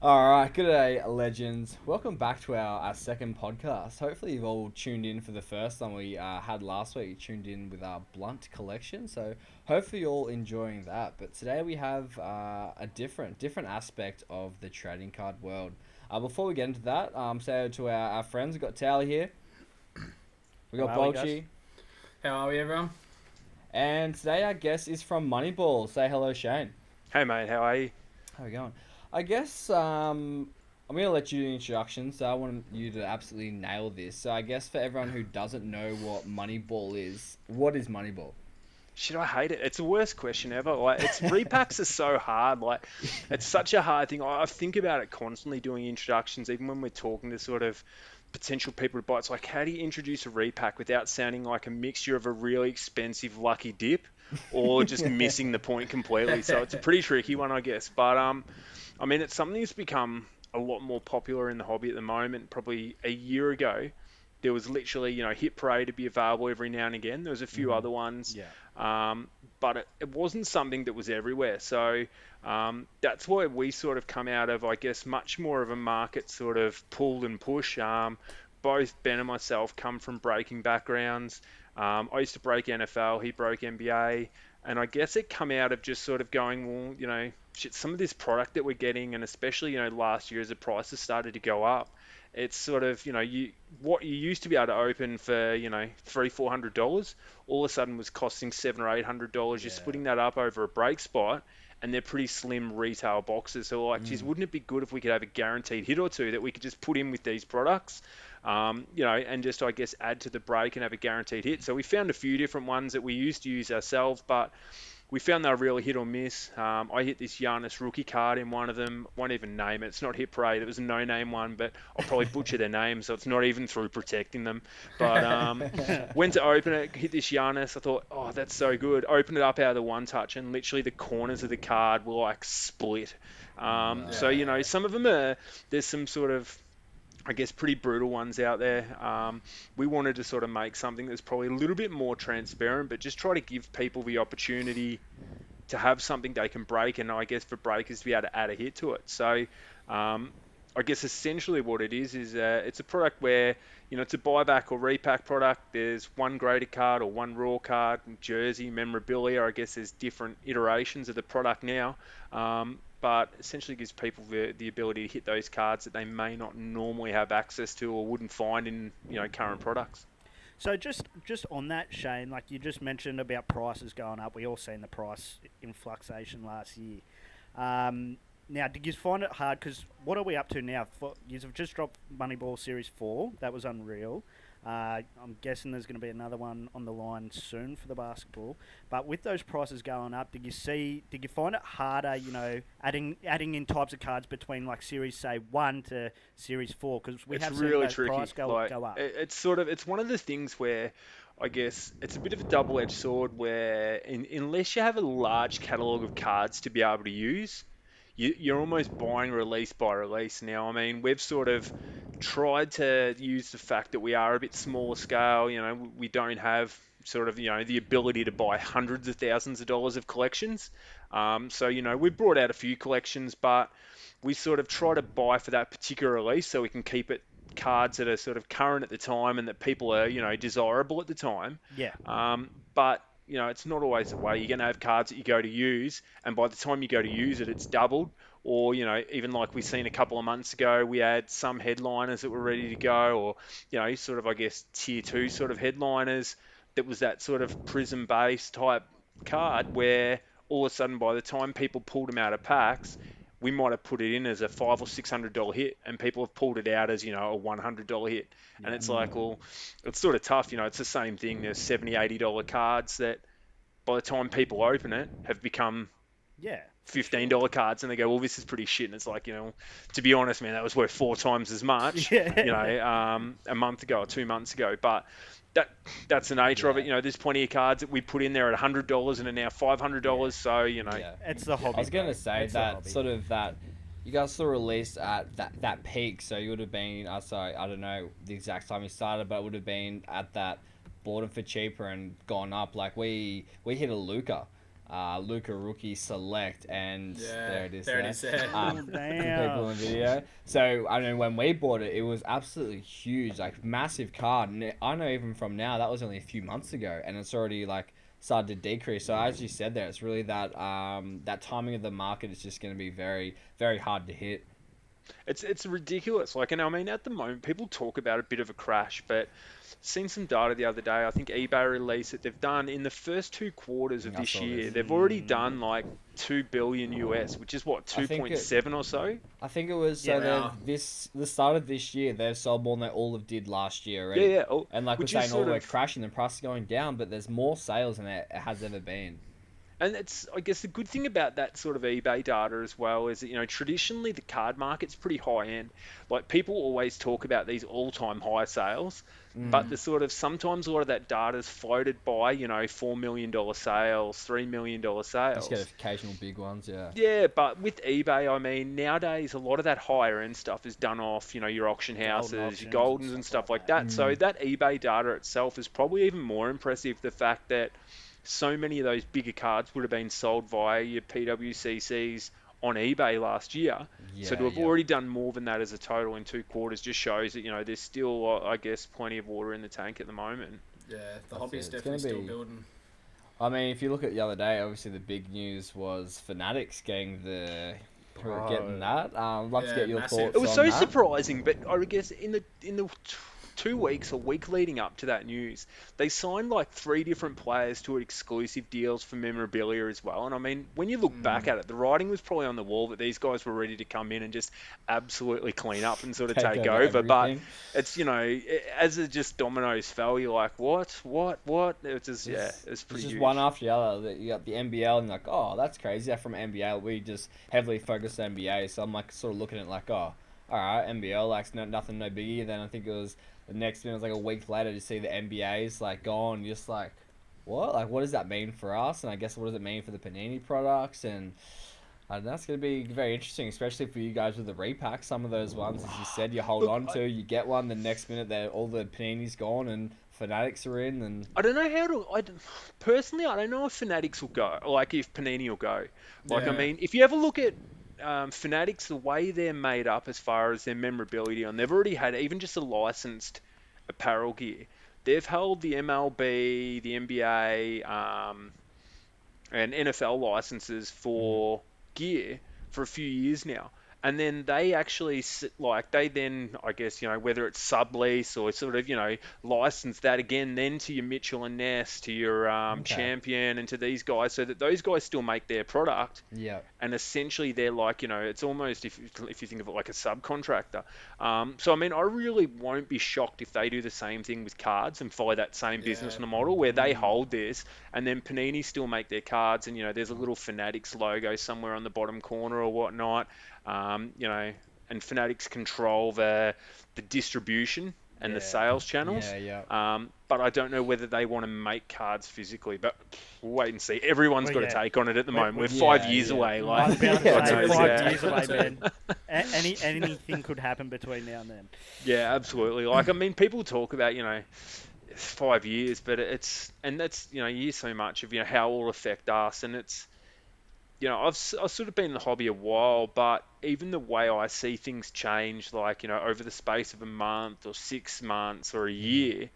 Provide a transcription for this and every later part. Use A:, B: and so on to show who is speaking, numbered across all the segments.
A: Alright, good day, legends. Welcome back to our second podcast. Hopefully, you've all tuned in for the first one we had last week. You tuned in with our Blunt collection, so hopefully, you're all enjoying that. But today, we have a different aspect of the trading card world. Before we get into that, say hello to our friends. We've got Tally here, we got
B: How are we, guys?
A: Bolchi,
C: How are we, everyone?
A: and today our guest is from Moneyball. Say hello, Shane.
D: Hey mate, how are you?
A: How are we going? I guess I'm gonna let you do the introduction, so I want you to absolutely nail this. So I guess for everyone who doesn't know what Moneyball is, what is Moneyball?
D: Shit, I hate it. It's the worst question ever. Like, it's repacks are so hard. Like, it's such a hard thing. I think about it constantly doing introductions, even when we're talking to sort of potential people to buy. It's like, how do you introduce a repack without sounding like a mixture of a really expensive lucky dip or just missing the point completely? So it's a pretty tricky one, I guess. But I mean, it's something that's become a lot more popular in the hobby at the moment. Probably a year ago, there was literally, Hit Parade to be available every now and again. There was a few other ones,
B: Yeah.
D: but it wasn't something that was everywhere. So that's why we sort of come out of, I guess, much more of a market sort of pull and push. Both Ben and myself come from breaking backgrounds. I used to break NFL, he broke NBA. And I guess it come out of just sort of going, well, shit, some of this product that we're getting, and especially, last year as the prices started to go up, it's sort of, what you used to be able to open for, $300-400, all of a sudden was costing $700 or $800. You're
B: Yeah.
D: splitting that up over a break spot, and they're pretty slim retail boxes. So like, geez, wouldn't it be good if we could have a guaranteed hit or two that we could just put in with these products, and just, I guess, add to the break and have a guaranteed hit. So we found a few different ones that we used to use ourselves, but we found they were really hit or miss. I hit this Giannis rookie card in one of them. Won't even name it. It's not Hit Parade. It was a no-name one, but I'll probably butcher their name, so it's not even through protecting them. But went to open it, hit this Giannis. I thought, oh, that's so good. Opened it up out of the one touch, and literally the corners of the card were like split. So, some of them there's some sort of, I guess, pretty brutal ones out there. We wanted to sort of make something that's probably a little bit more transparent, but just try to give people the opportunity to have something they can break, and I guess for breakers to be able to add a hit to it. So I guess essentially what it is it's a product where, it's a buyback or repack product. There's one graded card or one raw card, jersey, memorabilia. I guess there's different iterations of the product now. But essentially gives people the ability to hit those cards that they may not normally have access to or wouldn't find in, current products.
B: So just on that, Shane, like you just mentioned about prices going up. We all seen the price influxation last year. Now, did you find it hard? Because what are we up to now? You have just dropped Moneyball Series 4. That was unreal. I'm guessing there's going to be another one on the line soon for the basketball. But with those prices going up, did you find it harder, adding in types of cards between like Series, say, 1 to Series 4? Because we
D: It's
B: have seen
D: really
B: those
D: tricky.
B: prices go up.
D: It's one of the things where I guess it's a bit of a double-edged sword where unless you have a large catalog of cards to be able to use, you're almost buying release by release now. I mean, we've sort of tried to use the fact that we are a bit smaller scale. We don't have sort of, the ability to buy hundreds of thousands of dollars of collections. So, we brought out a few collections, but we sort of try to buy for that particular release so we can keep it cards that are sort of current at the time and that people are, desirable at the time.
B: Yeah.
D: But it's not always the way. You're going to have cards that you go to use, and by the time you go to use it, it's doubled. Or, even like we've seen a couple of months ago, we had some headliners that were ready to go, or, sort of, I guess, tier 2 sort of headliners that was that sort of prism-based type card where all of a sudden by the time people pulled them out of packs, we might have put it in as a $500 or $600 hit, and people have pulled it out as, a $100 hit. And it's like, well, it's sort of tough. It's the same thing. There's $70, $80 cards that by the time people open it have become
B: Yeah.
D: $15 cards, and they go, well, this is pretty shit. And it's like, to be honest, man, that was worth 4 times as much,
B: Yeah.
D: a month ago or 2 months ago. But that's the nature of it. There's plenty of cards that we put in there at $100 and are now $500. So,
A: Yeah.
B: It's the hobby.
A: I was gonna
B: bro.
A: say
B: It's the
A: that
B: hobby.
A: sort of that you guys sort of released at that peak, so you would have been sorry, I don't know the exact time you started, but it would have been at that bought them for cheaper and gone up. Like we hit a Luca Luca Rookie Select, and there it is.
C: There it is there.
A: For people in the video. So I know when we bought it, it was absolutely huge, like massive card. And I know even from now, that was only a few months ago, and it's already like started to decrease. So as you said there, it's really that that timing of the market is just going to be very, very hard to hit.
D: It's ridiculous. Like, and I mean, at the moment, people talk about a bit of a crash, but seen some data the other day. I think eBay released it. They've done in the first 2 quarters of
A: I
D: this
A: saw
D: year,
A: this.
D: they've already done like 2 billion US, which is what,
A: I think
D: 2.7 or so.
A: I think it was
B: Yeah.
C: Wow.
A: the start of this year they've sold more than they all of did last year already.
D: Yeah, yeah. Oh,
A: And like we're
D: which is
A: saying, all
D: sort
A: we're
D: of,
A: crashing, the price is going down, but there's more sales than it has ever been.
D: and it's, I guess the good thing about that sort of eBay data as well is that, traditionally the card market's pretty high end. Like, people always talk about these all-time high sales, but the sort of, sometimes a lot of that data is floated by, $4 million sales, $3 million
A: Just get
D: sales.
A: occasional big ones, yeah.
D: Yeah, but with eBay, I mean, nowadays a lot of that higher end stuff is done off, your auction houses, your
B: auctions and
D: Goldens and
B: stuff
D: stuff
B: like
D: like
B: that.
D: that. So that eBay data itself is probably even more impressive. The fact that so many of those bigger cards would have been sold via your PWCCs on eBay last year. So to
A: Yeah,
D: have
A: yeah.
D: already done more than that as a total in 2 quarters just shows that, there's still, I guess, plenty of water in the tank at the moment.
C: Yeah, the
A: That's
C: hobby
A: it.
C: is
A: It's
C: definitely
A: gonna
C: still
A: be-
C: building.
A: I mean, if you look at the other day, obviously the big news was Fanatics getting getting that. Love to
C: Yeah,
A: get your
C: massive.
A: thoughts
D: It was
A: on
D: so
A: that.
D: surprising, but I guess in the 2 weeks or week leading up to that news, they signed like 3 different players to exclusive deals for Memorabilia as well. And I mean, when you look back at it, the writing was probably on the wall that these guys were ready to come in and just absolutely clean up and sort of take over. But
A: everything.
D: it's, as it just dominoes fell, you're like, what? It's just, yeah, it's
A: It's
D: pretty
A: just
D: huge.
A: one after the other. You got the NBL, and like, oh, that's crazy. They're from NBL. We just heavily focus on NBA, so I'm like sort of looking at it like, oh, all right, NBL, like nothing, no biggie. Then I think it was the next minute, it was like a week later to see the NBA's like gone. Just like, what? Like, what does that mean for us? And I guess what does it mean for the Panini products? And that's going to be very interesting, especially for you guys with the repacks. Some of those ones, as you said, you hold
D: Look,
A: on to, you get one, the next minute, all the Panini's gone and Fanatics are in. And
D: I don't know how to. Personally, I don't know if Fanatics will go, like if Panini will go. Like, I
C: Yeah.
D: mean, if you ever look at Fanatics, the way they're made up as far as their memorability, and they've already had even just a licensed apparel gear. They've held the MLB, the NBA, and NFL licenses for gear for a few years now. And then they actually, they then, I guess, whether it's sublease or sort of, license that again then to your Mitchell and Ness, to your
A: Okay.
D: Champion, and to these guys, so that those guys still make their product.
A: yeah.
D: And essentially they're like, it's almost, if you think of it like a subcontractor. So, I mean, I really won't be shocked if they do the same thing with cards and follow that same business model where they hold this and then Panini still make their cards and, there's a little Fanatics logo somewhere on the bottom corner or whatnot, and Fanatics control the distribution and the
B: Yeah.
D: sales channels.
A: Yeah.
D: But I don't know whether they want to make cards physically, but we'll wait and see. Everyone's
B: Well,
D: got
B: yeah.
D: a take on it at the moment. We're
A: Yeah,
D: 5 years
A: yeah.
D: away.
B: I
D: Like,
B: was about to
A: God
B: say,
A: knows,
B: 5
D: yeah.
B: years away, man. Anything could happen between now and then.
D: Yeah, absolutely. Like, I mean, people talk about, 5 years, but that's, you hear so much of, how it will affect us. And it's, I've sort of been in the hobby a while, but even the way I see things change, like, over the space of a month or 6 months or a year,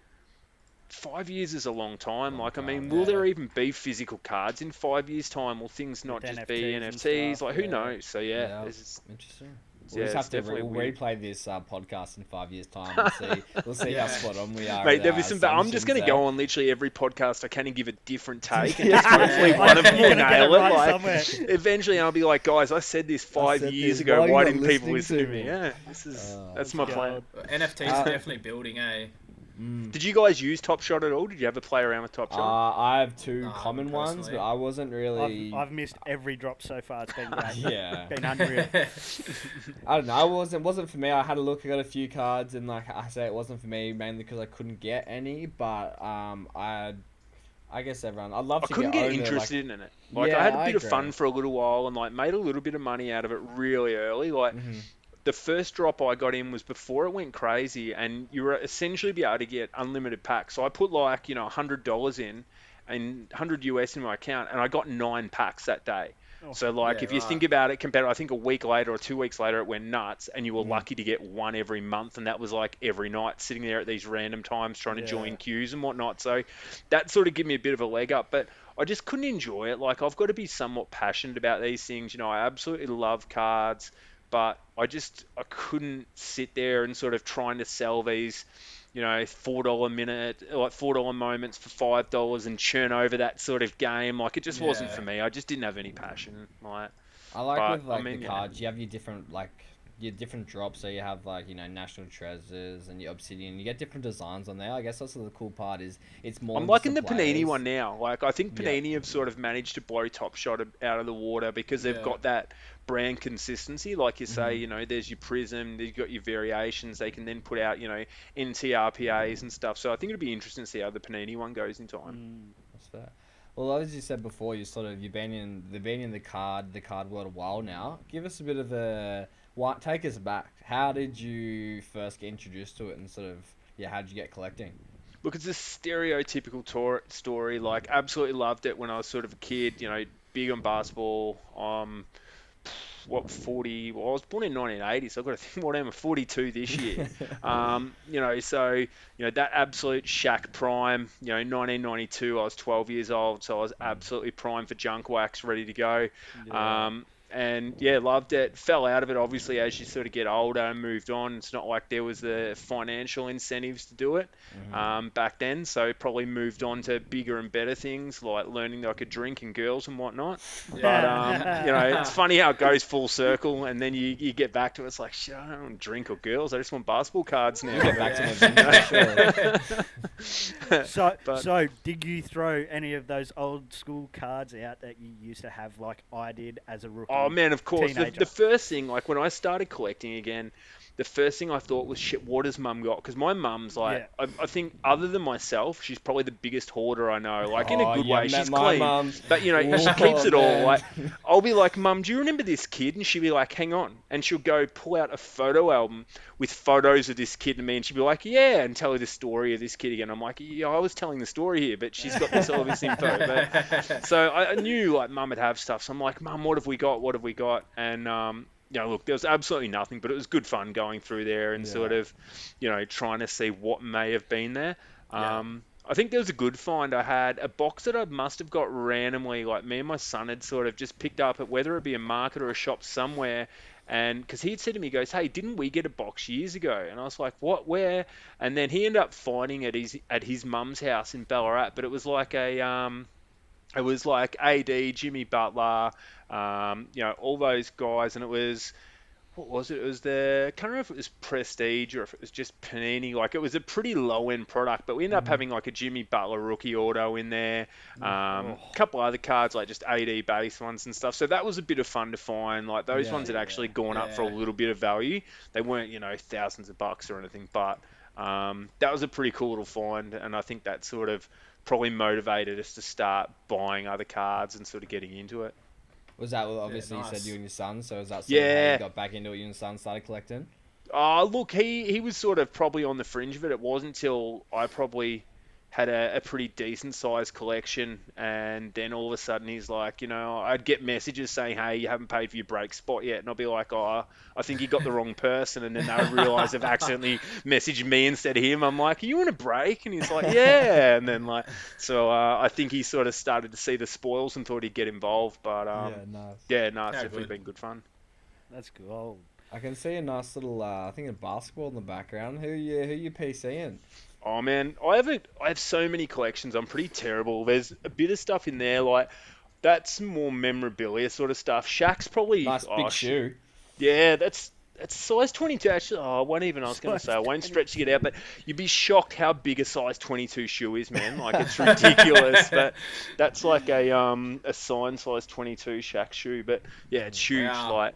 D: 5 years is a long time.
A: Long
D: Like, I mean,
A: time,
D: will
C: yeah.
D: there even be physical cards in 5 years' time? Will things not
B: With
D: just be
B: NFTs and
D: NFTs?
B: stuff,
D: Like, who
B: yeah.
D: knows? So, yeah,
A: Yeah.
D: it's,
A: Interesting.
D: yeah,
A: We'll just
D: it's
A: have to
D: definitely
A: we'll
D: weird.
A: replay this podcast in 5 years' time and see. We'll see how
C: Yeah.
A: spot on we are.
D: Mate,
A: with
D: there'll
A: our
D: be some. But I'm just going to
A: assumptions
D: go on literally every podcast I can and give a different take, and
A: Yeah.
D: just hopefully
C: Yeah.
D: one of them
B: You're
D: will
B: gonna get
D: nail
B: it
D: it.
B: right
D: Like,
B: somewhere.
D: eventually, I'll be like, guys, I said this 5
A: said
D: years
A: this.
D: ago.
A: Why are you
D: Why
A: not
D: didn't people
A: listening
D: listen to
A: to
D: me?
A: me?
D: Yeah, this is
A: Oh,
D: that's my plan.
C: NFTs are definitely building, eh?
D: Did you guys use Top Shot at all? Did you ever play around with Top Shot?
A: I have two
C: No,
A: common ones,
C: personally.
A: but I wasn't really.
B: I've missed every drop so far. It's been great.
A: Yeah.
B: Been unreal.
A: I don't know. It wasn't for me. I had a look. I got a few cards, and like I say, it wasn't for me mainly because I couldn't get any. But I guess everyone. I'd love
D: I
A: to
D: couldn't
A: get
D: get
A: owner,
D: interested in it. Like,
A: Yeah,
D: I had a
A: I
D: bit of
A: agree.
D: fun for a little while and like made a little bit of money out of it really early. Like, the first drop I got in was before it went crazy, and you were essentially be able to get unlimited packs. So I put like, $100 in, and 100 US in my account, and I got 9 packs that day.
B: Oh,
D: So like,
C: Yeah,
D: if you
C: right.
D: think about it, compared, I think a week later or 2 weeks later, it went nuts, and you were
A: Mm.
D: lucky to get one every month, and that was like every night, sitting there at these random times trying to
B: yeah.
D: join queues and whatnot. So that sort of gave me a bit of a leg up, but I just couldn't enjoy it. Like, I've got to be somewhat passionate about these things. I absolutely love cards, but I couldn't sit there and sort of trying to sell these, $4 minute, like $4 moments for $5 and churn over that sort of game. Like, it just wasn't
C: Yeah.
D: for me. I just didn't have any passion. Like,
A: I like
D: but
A: with
D: I
A: like the
D: mean, yeah.
A: cards, you have your different your different drops. So you have like National Treasures and your Obsidian. You get different designs on there. I guess that's the cool part is it's more
D: I'm
A: than just
D: liking
A: the
D: the Panini
A: players.
D: one now. Like, I think
A: Yeah.
D: Panini have sort of managed to blow Top Shot out of the water because they've
C: Yeah.
D: got that brand consistency. Like you say,
A: Hmm.
D: there's your Prism, you've got your variations. They can then put out, NTRPAs and stuff. So I think it'll be interesting to see how the Panini one goes in time.
B: Mm.
A: That's fair. Well, as you said before, you've been in the card world a while now. Give us a bit of take us back. How did you first get introduced to it, and sort of how did you get collecting?
D: Look, it's a stereotypical story. Like, absolutely loved it when I was sort of a kid. Big on basketball. 40? Well, I was born in 1980, so I've got to think what am I, 42 this year. That absolute Shaq prime. 1992. I was 12 years old, so I was absolutely primed for junk wax, ready to go.
B: Yeah.
D: And yeah, loved it. Fell out of it, obviously, as you sort of get older and moved on. It's not like there was the financial incentives to do it back then, so probably moved on to bigger and better things like learning that I could drink and girls and whatnot. But it's funny how it goes full circle, and then you get back to it. It's like, shit, I don't want drink or girls. I just want basketball cards now.
A: You get back to them eventually, surely.
B: So,
D: But
B: so did you throw any of those old school cards out that you used to have, like I did as a rookie?
D: oh man, of course. The,
B: Teenager.
D: the first thing, like when I started collecting again, the first thing I thought was, shit, what has mum got? Because my mum's like,
B: Yeah.
D: I think other than myself, she's probably the biggest hoarder I know. Like, in a
A: Oh,
D: good
A: you
D: way,
A: haven't met
D: she's
A: my
D: clean,
A: mum.
D: but she
A: Oh,
D: keeps it all.
A: man.
D: Like, I'll be like, Mum, do you remember this kid? And she'll be like, hang on. And she'll go pull out a photo album with photos of this kid and me, and she'll be like, yeah, and tell her the story of this kid again. I'm like, yeah, I was telling the story here, but she's got all this info. But so I knew like mum would have stuff. So I'm like, Mum, what have we got? What have we got? And look, there was absolutely nothing, but it was good fun going through there and
A: Yeah.
D: sort of, trying to see what may have been there.
C: Yeah.
D: I think there was a good find. I had a box that I must have got randomly, like me and my son had sort of just picked up at whether it be a market or a shop somewhere. And because he had said to me, he goes, hey, didn't we get a box years ago? And I was like, what, where? And then he ended up finding it at his mum's house in Ballarat, but it was like AD, Jimmy Butler, all those guys, and it was, what was it? It was I can't remember if it was Prestige or if it was just Panini. Like, it was a pretty low end product, but we ended up having like a Jimmy Butler rookie auto in there, a couple other cards like just AD base ones and stuff. So that was a bit of fun to find. Like, those
A: Yeah.
D: ones had actually gone up for a
C: Yeah.
D: little bit of value. They weren't, thousands of bucks or anything, but that was a pretty cool little find, and I think that sort of probably motivated us to start buying other cards and sort of getting into it.
A: Was that
C: Yeah,
A: obviously you said
C: nice.
A: you and your son? So is that sort of how you
D: Yeah.
A: got back into it? You and your son started collecting.
D: Look, he was sort of probably on the fringe of it. It wasn't until I probably had a pretty decent sized collection, and then all of a sudden he's like, I'd get messages saying, hey, you haven't paid for your break spot yet, and I'll be like, oh, I think you got the wrong person, and then they realise they've accidentally messaged me instead of him. I'm like, are you on a break? And he's like, yeah, and then so I think he sort of started to see the spoils and thought he'd get involved, but
A: Nice.
D: yeah, no, it's
C: Yeah,
D: definitely
C: good.
D: been good fun.
B: That's cool.
A: I can see a nice little, I think a basketball in the background. Who you PCing?
D: Oh man, I have so many collections. I'm pretty terrible. There's a bit of stuff in there like that's more memorabilia sort of stuff. Shaq's probably
A: Nice big shoe.
D: yeah, that's size 22. Actually, I won't even. I was going to say I won't stretch it out, but you'd be shocked how big a size 22 shoe is, man. Like, it's ridiculous. But that's like a signed size 22 Shaq shoe. But yeah, it's huge.
C: Wow.
D: Like,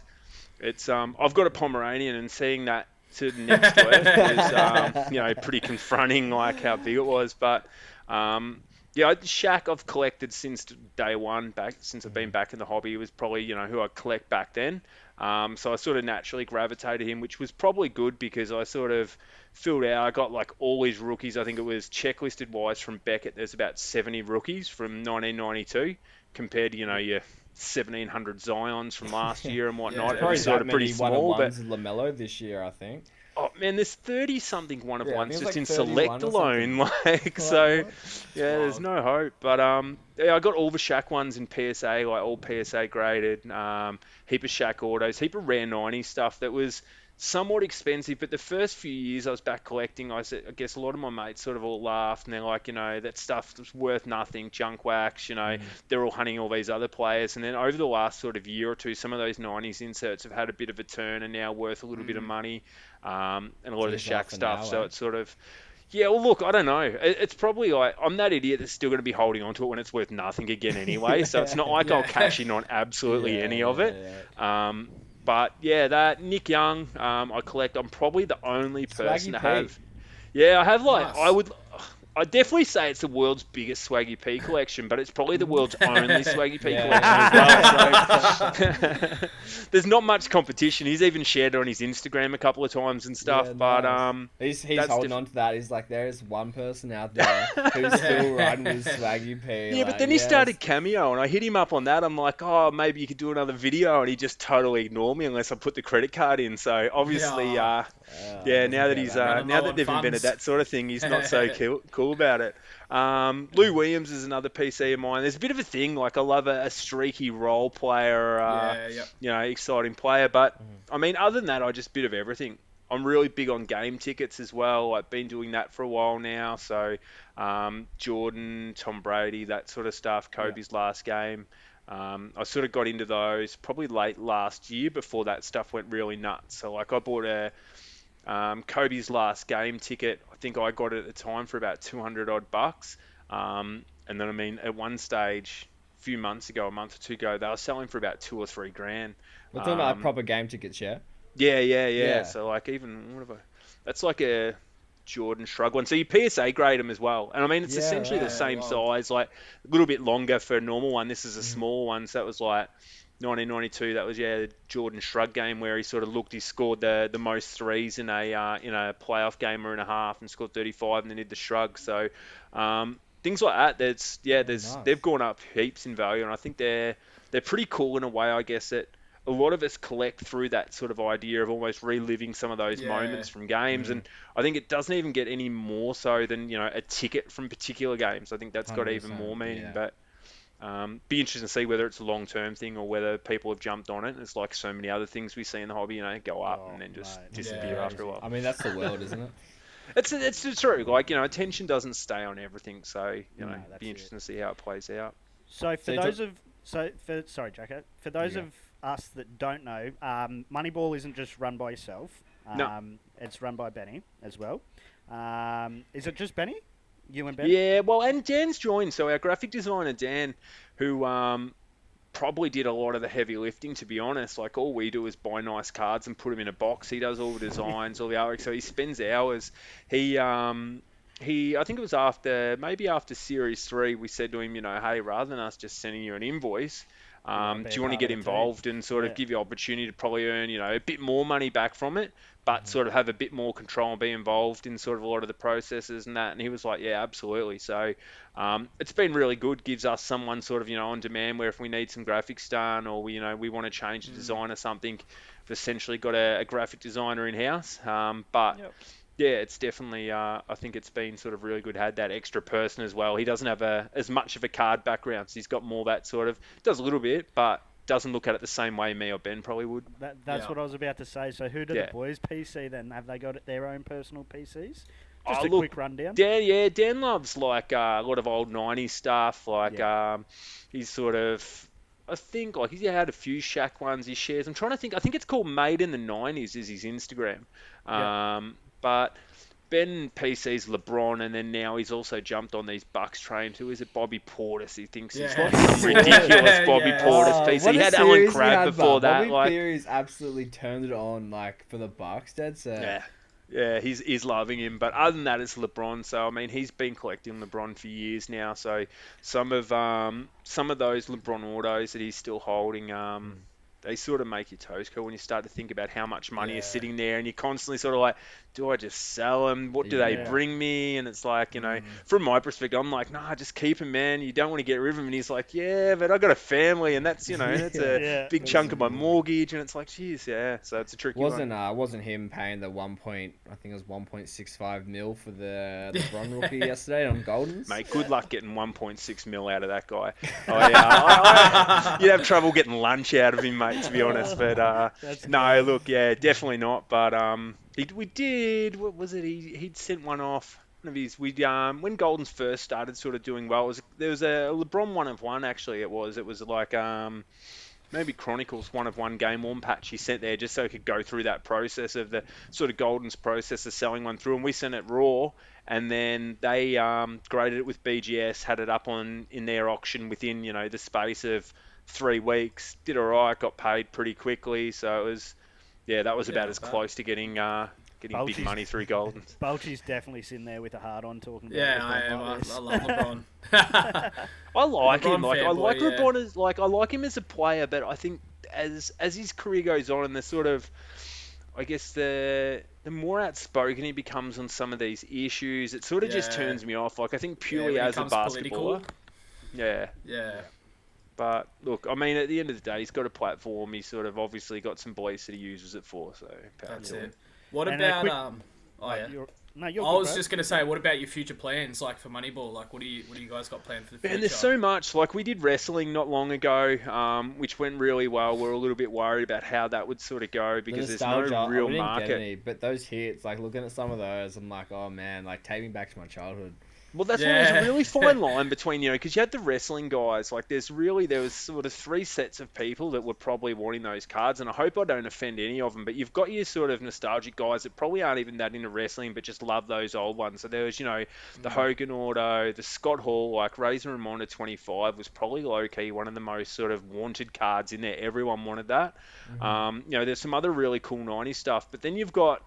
D: it's I've got a Pomeranian, and seeing that to next to it was pretty confronting, like how big it was. But yeah, Shaq I've collected since day one, back since I've been back in the hobby. It was probably who I collect back then. So I sort of naturally gravitated him, which was probably good because I sort of filled out. I got like all his rookies. I think it was checklisted wise from Beckett. There's about 70 rookies from 1992 compared to, your 1,700 Zions from last year and whatnot.
C: Yeah.
D: It
A: Probably
D: was sort
A: that
D: of pretty
A: many one on
D: small, but
A: ones with LaMelo this year, I think.
D: oh man, there's 30 something one of
A: Yeah, I
D: ones
A: think it's
D: just
A: like
D: in
A: 31
D: select
A: or something.
D: alone. Like so,
A: What?
D: yeah, there's
C: Wild.
D: no hope. But yeah, I got all the Shaq ones in PSA, like all PSA graded. Heap of Shaq autos, heap of rare 90 stuff that was somewhat expensive. But the first few years I was back collecting, I guess a lot of my mates sort of all laughed and they're like, that stuff was worth nothing, junk wax. They're all hunting all these other players. And then over the last sort of year or two, some of those 90s inserts have had a bit of a turn and now worth a little bit of money. And a lot of the
A: Tears off
D: Shaq
A: for
D: stuff.
A: now,
D: So
A: eh?
D: it's sort of, yeah, well, look, I don't know. It's probably like I'm that idiot that's still going to be holding on to it when it's worth nothing again anyway. So it's not like I'll
C: Yeah.
D: cash in on absolutely
A: Yeah,
D: any of it.
A: yeah,
D: But yeah, that Nick Young, I collect. I'm probably the only person
A: Swaggy
D: to
A: P.
D: have. Yeah, I have like
C: Nice.
D: I definitely say it's the world's biggest Swaggy P collection, but it's probably the world's only Swaggy P collection as well. So there's not much competition. He's even shared it on his Instagram a couple of times and
A: Yeah,
D: stuff. But
A: nice. He's
D: that's
A: holding
D: different.
A: on to that. He's like, there's one person out there who's still riding with Swaggy P.
D: Yeah, but
A: Like,
D: then he
A: yes.
D: started Cameo, and I hit him up on that. I'm like, oh, maybe you could do another video, and he just totally ignored me unless I put the credit card in. So obviously,
C: Yeah.
A: He
D: yeah,
A: doesn't
D: now that
A: care
D: he's
A: about
C: Running
A: that.
D: now
C: low
D: that
C: on
D: they've invented
C: funds.
D: that sort of thing, he's not so cool about it. Lou Williams is another PC of mine. There's a bit of a thing, like I love a streaky role player,
C: Yeah, yep.
D: exciting player. But I mean, other than that, I just bit of everything. I'm really big on game tickets as well. I've been doing that for a while now. So Jordan, Tom Brady, that sort of stuff.
A: Yeah.
D: Kobe's last game. I sort of got into those probably late last year before that stuff went really nuts. So like I bought a Kobe's last game ticket. I think I got it at the time for about 200 odd bucks. And then I mean at one stage, a few months ago, a month or two ago, they were selling for about 2 or 3 grand.
A: We're talking about like,
D: Um,
A: proper game tickets, yeah?
D: yeah.
A: Yeah.
D: So like even what have I? That's like a Jordan Shrug one. So you PSA grade them as well. And I mean it's
A: Yeah,
D: essentially the
A: right.
C: Yeah,
D: same
C: wild.
D: size, like a little bit longer for a normal one. This is a
A: Mhm.
D: small one, so that was like 1992. That was the Jordan Shrug game where he sort of looked. He scored the most threes in a playoff game or and a half and scored 35 and then did the shrug. So things like that. They've
A: Nice.
D: gone up heaps in value, and I think they're pretty cool in a way. I guess that a lot of us collect through that sort of idea of almost reliving some of those
C: Yeah.
D: moments from games,
A: Mm.
D: and I think it doesn't even get any more so than a ticket from particular games. I think that's got even more
A: 100%.
D: meaning,
A: Yeah.
D: but. Be interesting to see whether it's a long-term thing or whether people have jumped on it. It's like so many other things we see in the hobby, go up
B: Oh,
D: and then just
B: mate,
D: disappear
C: Yeah.
D: after a while.
A: I mean, that's the world, isn't it?
D: It's true. Like attention doesn't stay on everything. So
B: No, that's
D: be
B: it.
D: interesting to see how it plays out.
B: So for
A: So you
B: those
A: took-
B: of sorry, Jacko. For those
A: Yeah.
B: of us that don't know, Moneyball isn't just run by yourself.
D: No.
B: It's run by Benny as well. Is it just Benny? You and Ben?
D: Yeah, well, and Dan's joined. So our graphic designer Dan, who probably did a lot of the heavy lifting, to be honest. Like all we do is buy nice cards and put them in a box. He does all the designs, all the artwork. So he spends hours. I think it was after Series 3, we said to him, hey, rather than us just sending you an invoice,
B: wanna
D: do
B: be a
D: you want to
B: part
D: get
B: of the team?
D: involved and sort
B: Yeah.
D: of give you opportunity to probably earn, a bit more money back from it, but sort of have a bit more control and be involved in sort of a lot of the processes and that. And he was like, yeah, absolutely. So it's been really good. Gives us someone sort of, on demand where if we need some graphics done or we want to change the design or something, we've essentially got a graphic designer in house. But
B: Yep.
D: yeah, it's definitely. I think it's been sort of really good. Had that extra person as well. He doesn't have as much of a card background, so he's got more that sort of does a little bit, but doesn't look at it the same way me or Ben probably would.
B: That's
C: Yeah.
B: what I was about to say. So who do
D: Yeah.
B: the boys PC then? Have they got their own personal PCs?
D: Oh,
B: Just a
D: look,
B: quick rundown.
D: Dan loves like a lot of old '90s stuff. Like
B: Yeah.
D: he's sort of. I think like he had a few Shaq ones he shares. I'm trying to think. I think it's called Made in the '90s is his Instagram.
B: Yeah.
D: But Ben PC's LeBron, and then now he's also jumped on these Bucks trains. Who is it? Bobby Portis. He thinks he's
C: Yeah.
D: like some ridiculous Bobby
C: Yeah.
D: Portis piece.
A: What
D: He
A: a
D: had Alan
A: series he
D: Crabb
A: had,
D: before that.
A: Bobby
D: Like,
A: Peary's absolutely turned it on, like, for the Bucks, dead set.
D: yeah, he's loving him. But other than that, it's LeBron. So I mean, he's been collecting LeBron for years now. So some of those LeBron autos that he's still holding. they sort of make your toes curl when you start to think about how much money is
C: Yeah.
D: sitting there, and you're constantly sort of like, do I just sell them? What do they
A: Yeah.
D: bring me? And it's like, from my perspective, I'm like, nah, just keep them, man. You don't want to get rid of them. And he's like, yeah, but I got a family, and that's, that's a
B: Yeah.
D: big chunk of my mortgage. And it's like, geez, yeah. So it's a tricky one.
A: Wasn't him paying the I think it was 1.65 mil for the LeBron rookie yesterday on Goldens?
D: Mate, good luck getting 1.6 mil out of that guy. You'd have trouble getting lunch out of him, mate, to be honest. But no, look, yeah, definitely not. But we did. What was it? He'd sent one off. One of his. When Goldens first started sort of doing well, there was a LeBron 1 of 1 actually. It was like maybe Chronicles 1 of 1 game one patch he sent there just so he could go through that process of the sort of Golden's process of selling one through, and we sent it raw, and then they graded it with BGS, had it up in their auction within the space of 3 weeks, did alright, got paid pretty quickly, so it was that was about as close to getting big money through Goldens.
B: Bolchy's definitely sitting there with a heart on talking about
C: Yeah,
B: LeBron
C: I am.
B: like this.
C: I love LeBron.
D: I like him.
C: LeBron
D: I like
C: fanboy,
D: LeBron as I like him as a player, but I think as his career goes on and the sort of I guess the more outspoken he becomes on some of these issues, it sort of just turns me off. Like I think purely
C: when he
D: as a
C: becomes
D: basketballer,
C: political.
D: yeah. But look, I mean, at the end of the day, he's got a platform. He's sort of obviously got some beliefs that he uses it for. So
C: That's it. What
B: And a
C: about
B: quick-
C: Oh yeah.
B: You're
C: I
B: good,
C: was
B: bro.
C: just gonna say, what about your future plans, like for Moneyball? Like, what do you guys got planned for the future?
D: And there's so much. Like we did wrestling not long ago, which went really well. We're a little bit worried about how that would sort of go because there's no real
A: we didn't
D: market.
A: get any, but those hits, like looking at some of those, I'm like, oh man, like take me back to my childhood.
D: Well, that's why there's a really fine line between, because you had the wrestling guys. Like, there was sort of 3 sets of people that were probably wanting those cards, and I hope I don't offend any of them, but you've got your sort of nostalgic guys that probably aren't even that into wrestling, but just love those old ones. So there was, the Hogan auto, the Scott Hall, like Razor Ramon 25 was probably low-key one of the most sort of wanted cards in there. Everyone wanted that. There's some other really cool 90s stuff, but then you've got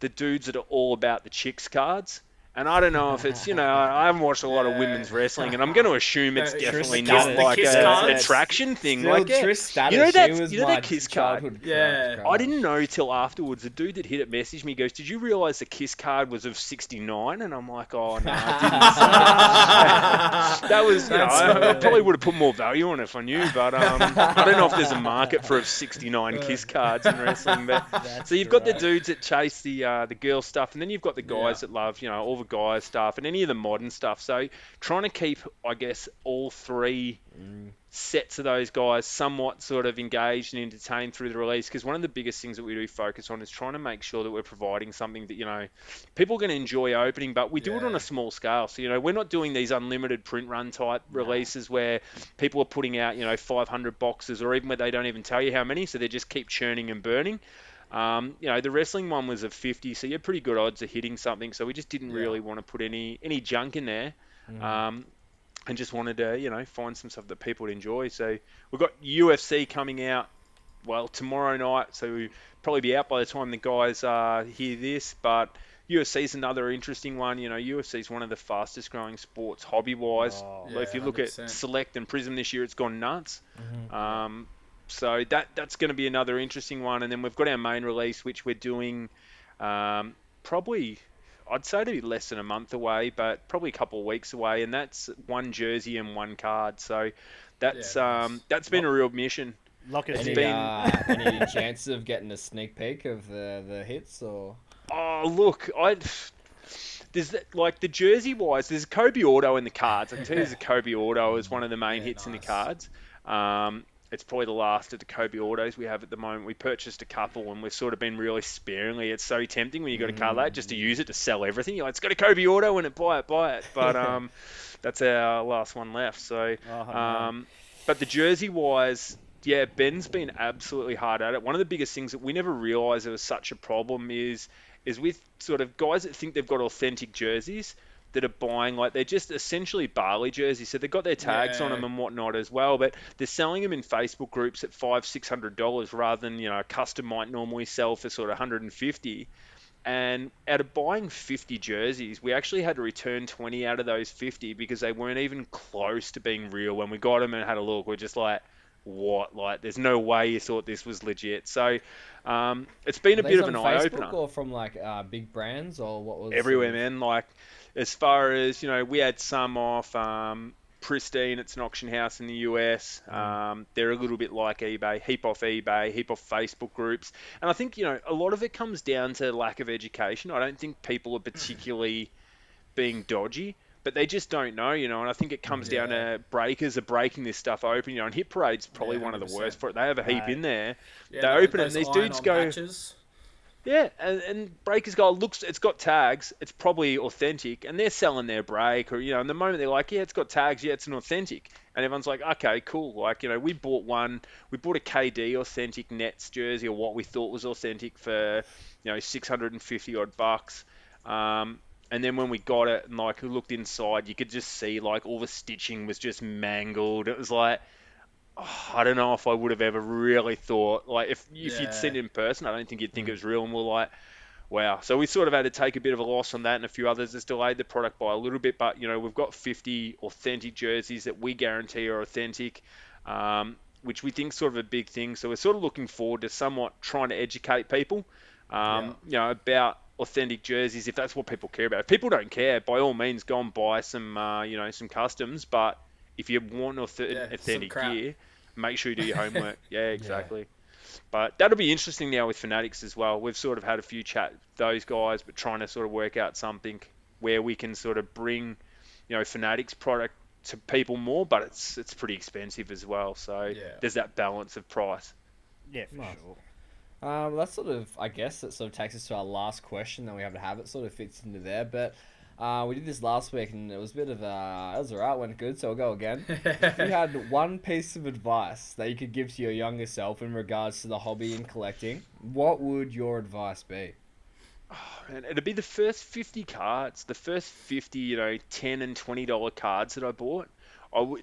D: the dudes that are all about the chicks cards. And I don't know if it's, I haven't watched a lot of women's wrestling, and I'm going to assume it's definitely not like an attraction thing.
A: Still,
D: like,
A: Trish Stratus,
D: that Kiss card?
C: Yeah.
D: I didn't know till afterwards. The dude that hit it messaged me, goes, "Did you realise the Kiss card was of 69?" And I'm like, "Oh no, I didn't." That was, I probably would have put more value on it if I knew, but I don't know if there's a market for 69 Kiss cards in wrestling. But so you've got the dudes that chase the girl stuff, and then you've got the guys that love, all the guys stuff and any of the modern stuff. So trying to keep, I guess, all 3 sets of those guys somewhat sort of engaged and entertained through the release, because one of the biggest things that we do focus on is trying to make sure that we're providing something that people are going to enjoy opening, but we do it on a small scale. So we're not doing these unlimited print run type releases where people are putting out 500 boxes, or even where they don't even tell you how many, so they just keep churning and burning. The wrestling one was of 50, so you had pretty good odds of hitting something. So we just didn't really want to put any junk in there, and just wanted to, find some stuff that people would enjoy. So we've got UFC coming out, tomorrow night. So we'll probably be out by the time the guys hear this. But UFC is another interesting one. UFC is one of the fastest growing sports hobby-wise. If you look
C: 100%.
D: at Select and Prism this year, it's gone nuts. So that's going to be another interesting one. And then we've got our main release, which we're doing probably, I'd say, to be less than a month away, but probably a couple of weeks away. And that's 1 jersey and 1 card. So that's been a real mission.
A: Any chances of getting a sneak peek of the hits? Or
D: Look, there's the jersey wise, there's a Kobe auto in the cards. I can tell you there's a Kobe auto as one of the main hits in the cards. It's probably the last of the Kobe autos we have at the moment. We purchased a couple, and we've sort of been really sparingly. It's so tempting when you got a card like that just to use it to sell everything. You're like, it's got a Kobe auto in it, buy it. But that's our last one left. So, but the jersey wise, Ben's been absolutely hard at it. One of the biggest things that we never realised there was such a problem is with sort of guys that think they've got authentic jerseys that are buying, like, they're just essentially Barley jerseys, so they've got their tags on them and whatnot as well, but they're selling them in Facebook groups at $500-$600 rather than a custom might normally sell for sort of 150. And out of buying 50 jerseys, we actually had to return 20 out of those 50 because they weren't even close to being real. When we got them and had a look, we're just like, what? Like, there's no way you thought this was legit. So, it's been
A: Are
D: a bit
A: these
D: of
A: on
D: an eye
A: Facebook
D: opener
A: or from like big brands or what was sort
D: everywhere,
A: of?
D: man. Like, as far as, we had some off Pristine. It's an auction house in the US.
A: Mm,
D: They're a little bit like eBay, heap off Facebook groups. And I think, a lot of it comes down to lack of education. I don't think people are particularly being dodgy, but they just don't know, and I think it comes down
C: Yeah.
D: to breakers are breaking this stuff open, and Hit Parade's probably
C: Yeah.
D: one of the
C: 100%.
D: worst for it. They have a heap
B: Right.
D: in there.
C: Yeah.
D: They open it, and
C: Those
D: these dudes
C: iron-on
D: go,
C: patches.
D: yeah, and breakers go, looks, it's got tags, it's probably authentic, and they're selling their break, or, and the moment they're like, yeah, it's got tags, yeah, it's an authentic, and everyone's like, okay, cool, like, we bought a KD authentic Nets jersey, or what we thought was authentic for, 650 odd bucks. And then when we got it and like we looked inside, you could just see like all the stitching was just mangled. It was like, I don't know if I would have ever really thought, like, if you'd seen
C: Yeah.
D: it in person, I don't think you'd think it
A: mm.
D: was real. And we're like, wow. So we sort of had to take a bit of a loss on that, and a few others has delayed the product by a little bit. But we've got 50 authentic jerseys that we guarantee are authentic, which we think is sort of a big thing. So we're sort of looking forward to somewhat trying to educate people,
C: Yeah.
D: about authentic jerseys, if that's what people care about. If people don't care, by all means, go and buy some, some customs. But if you want
C: Yeah. Some
D: authentic
C: crap.
D: gear, make sure you do your homework. Yeah,
A: Yeah.
D: exactly. But that'll be interesting now with Fanatics as well. We've sort of had a few chat with those guys, but trying to sort of work out something where we can sort of bring, Fanatics product to people more, but it's pretty expensive as well. So
C: Yeah.
D: there's that balance of price.
B: Yeah, for
A: Nice.
B: sure.
A: That's sort of, I guess, that sort of takes us to our last question that we have to have. It sort of fits into there, but we did this last week and it was a bit of it was alright, went good, so we'll go again. If you had one piece of advice that you could give to your younger self in regards to the hobby and collecting, what would your advice be?
D: And it'd be the first 50 cards, the first 50, $10 and $20 cards that I bought.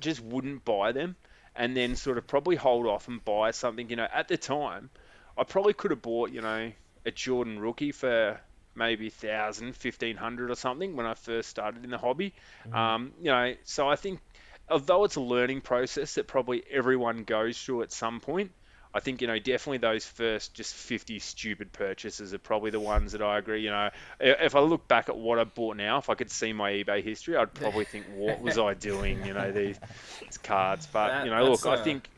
D: Just wouldn't buy them, and then sort of probably hold off and buy something. At the time, I probably could have bought, a Jordan rookie for maybe 1,000, 1,500 or something when I first started in the hobby.
A: Mm.
D: So I think, although it's a learning process that probably everyone goes through at some point, I think, definitely those first just 50 stupid purchases are probably the ones that I agree. If I look back at what I bought now, if I could see my eBay history, I'd probably think, what was I doing, these cards. But,
C: That's
D: look, I think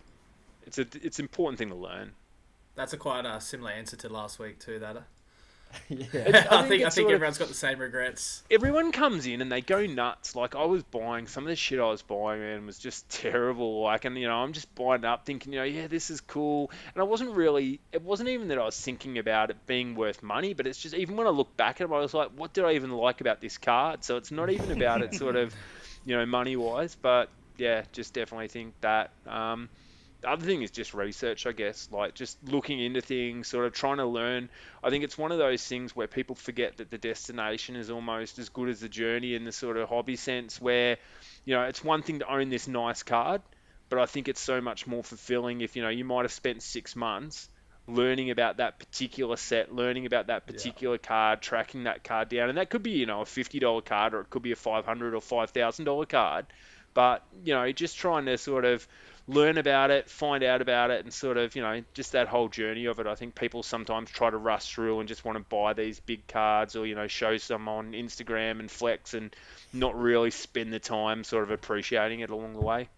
D: it's an important thing to learn.
C: that's a quite a similar answer to last week too. That
A: Yeah.
C: I think
D: It's
C: everyone's got the same regrets.
D: everyone comes in and they go nuts. Like, I was buying some of the shit I was buying, man, was just terrible. Like, and I'm just buying it up thinking, yeah, this is cool. And it wasn't even that I was thinking about it being worth money, but it's just, even when I look back at it, I was like, what did I even like about this card? So it's not even about it sort of, money wise, but yeah, just definitely think that. The other thing is just research, I guess, like just looking into things, sort of trying to learn. I think it's one of those things where people forget that the destination is almost as good as the journey in the sort of hobby sense, where, it's one thing to own this nice card, but I think it's so much more fulfilling if, you might have spent 6 months learning about that particular set, learning about that
C: Yeah.
D: particular card, tracking that card down. And that could be, a $50 card, or it could be a $500 or $5,000 card. But, just trying to sort of learn about it, find out about it, and sort of, just that whole journey of it. I think people sometimes try to rush through and just want to buy these big cards, or, show some on Instagram and flex, and not really spend the time sort of appreciating it along the way.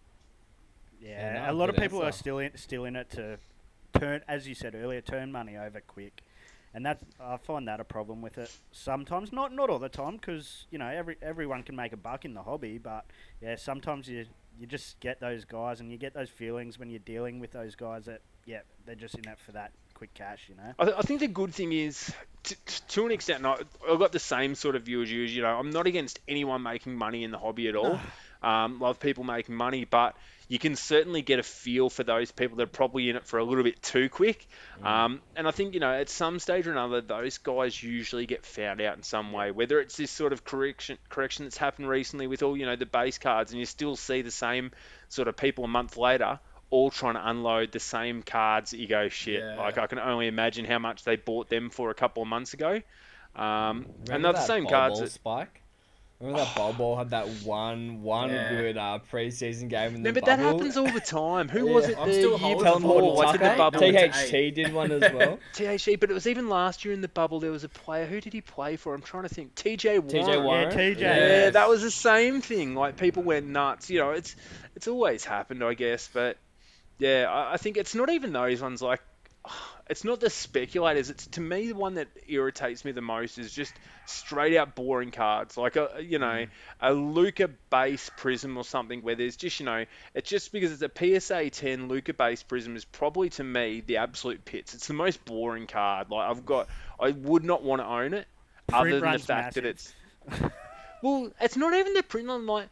A: Yeah,
B: Yeah, a
A: no,
B: lot
A: good
B: of people are
A: answer.
B: still in it to turn, as you said earlier, turn money over quick, and that's, I find that a problem with it sometimes. Not all the time, because everyone can make a buck in the hobby, but yeah, sometimes you just get those guys, and you get those feelings when you're dealing with those guys that, yeah, they're just in it for that quick cash.
D: I think the good thing is, to an extent, and I've got the same sort of view as you. I'm not against anyone making money in the hobby at
B: No.
D: all. Love people making money, but you can certainly get a feel for those people that are probably in it for a little bit too quick.
A: Mm.
D: And I think, at some stage or another, those guys usually get found out in some way, whether it's this sort of correction that's happened recently with all, the base cards, and you still see the same sort of people a month later all trying to unload the same cards that you go, shit, like,
C: Yeah.
D: I can only imagine how much they bought them for a couple of months ago. And
A: Remember
D: they're the
A: that
D: same
A: bol
D: cards
A: ball
D: that,
A: spike? Remember that Bol Bol had that one
C: Yeah.
A: good preseason game in
D: No,
A: the
D: but that
A: bubble?
D: happens all the time. Who was it
C: I'm
D: the
C: still
D: year
C: holding
A: Tell
C: Horton
D: before? Like in the
A: Tucker.
C: Tucker,
D: bubble?
C: number
A: THT did one as well.
D: THC, but it was even last year in the bubble. There was a player. Who did he play for? I'm trying to think. TJ Warren.
A: TJ Warren.
B: Yeah, TJ.
D: Yeah,
C: Yes.
D: that was the same thing. Like people went nuts. You know, it's always happened, I guess. But yeah, I think it's not even those ones. Like it's not the speculators. It's to me the one that irritates me the most is just straight out boring cards, like a Luca base prism or something where there's just it's just because it's a PSA 10 Luca base prism is probably to me the absolute pits. It's the most boring card. Like I would not want to own it, other
B: Print
D: than the
B: run's
D: fact that
B: massive.
D: well, it's not even the print on like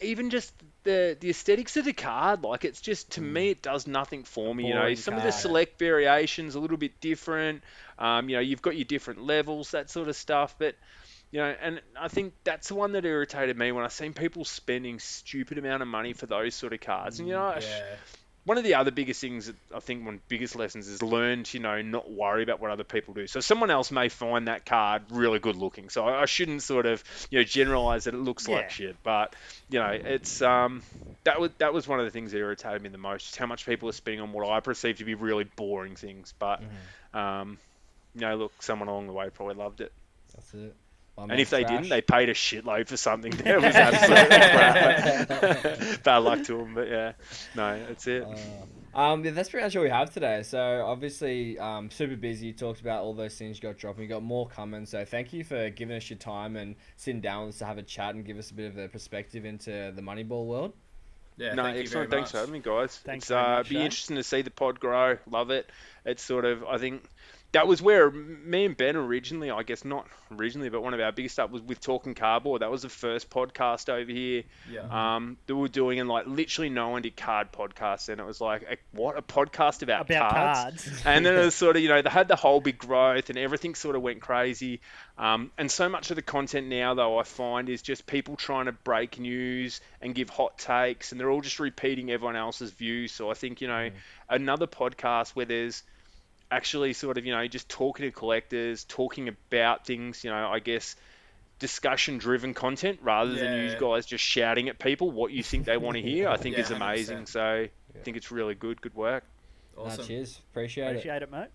D: even just the aesthetics of the card. Like it's just to me it does nothing for me.
B: boring
D: Some of the
B: card.
D: select variations a little bit different. You've got your different levels, that sort of stuff. But and I think that's the one that irritated me when I seen people spending stupid amount of money for those sort of cards. And
C: Yeah.
D: one of the other biggest things that I think one of the biggest lessons is learn to, not worry about what other people do. So someone else may find that card really good looking. So I shouldn't sort of, generalize that it looks
B: Yeah.
D: like shit. But, it's that was one of the things that irritated me the most, just how much people are spending on what I perceive to be really boring things. But, look, someone along the way probably loved it.
A: That's it.
D: And if they didn't, they paid a shitload for something that was absolutely crap. Bad luck to them, but yeah, no, that's it.
A: Yeah, that's pretty much all we have today. So obviously, super busy. You talked about all those things you got dropping. You got more coming. So thank you for giving us your time and sitting down with us to have a chat and give us a bit of a perspective into the Moneyball world.
C: Yeah,
D: No,
C: thank you very
D: excellent. Thanks for
C: much.
D: having me, guys.
B: Thanks
D: It's
B: very much,
D: be
B: Shane.
D: interesting to see the pod grow. Love it. It's sort of, I think, that was where me and Ben originally, I guess not originally, but one of our biggest stuff was with Talking Cardboard. That was the first podcast over here
C: Yeah.
D: that we were doing, and like literally no one did card podcasts. And it was like, a podcast about cards? And then it was sort of, they had the whole big growth and everything sort of went crazy. And so much of the content now, though, I find is just people trying to break news and give hot takes, and they're all just repeating everyone else's views. So I think, another podcast where there's actually sort of, just talking to collectors, talking about things, I guess discussion-driven content rather than you
C: Yeah.
D: guys just shouting at people what you think they want to hear, I think
C: Yeah,
D: is amazing.
C: 100%.
D: So I think it's really good. Good work.
C: Awesome.
A: Cheers. Appreciate it.
B: Appreciate it, mate.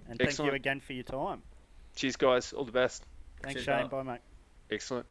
B: And
D: Excellent.
B: thank you again for your time.
D: Cheers, guys. All the best.
B: Thanks,
C: Cheers,
B: Shane.
C: brother.
B: Bye, mate.
D: Excellent.